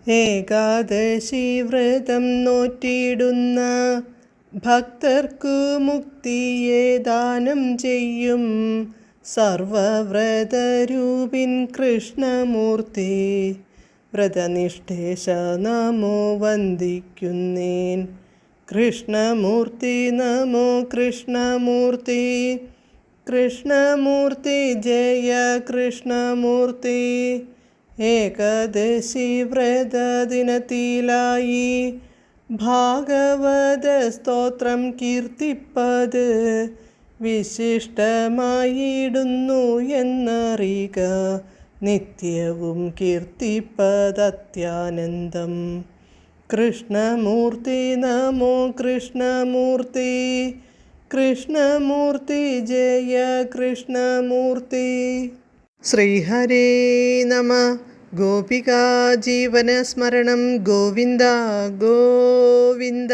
ഏകാദശി വ്രതം നോറ്റിടുന്ന ഭക്തർക്കു മുക്തിയെ ദാനം ചെയ്യും സർവവ്രതരൂപിൻ കൃഷ്ണമൂർത്തി. വ്രതനിഷ്ഠേശ നമോ വന്ദിക്കുന്നേൻ. കൃഷ്ണമൂർത്തി നമോ കൃഷ്ണമൂർത്തി. കൃഷ്ണമൂർത്തി ജയ കൃഷ്ണമൂർത്തി. ഏകാദശി വ്രതദിനത്തിലായി ഭാഗവത സ്തോത്രം കീർത്തിപ്പത് വിശിഷ്ടമായിടുന്നു എന്നറിയുക. നിത്യവും കീർത്തിപ്പതത്യാനന്ദം. കൃഷ്ണമൂർത്തി നമോ കൃഷ്ണമൂർത്തി. കൃഷ്ണമൂർത്തി ജയ കൃഷ്ണമൂർത്തി. ശ്രീഹരേ നമ. ഗോപികാ ജീവനസ്മരണം ഗോവിന്ദ ഗോവിന്ദ.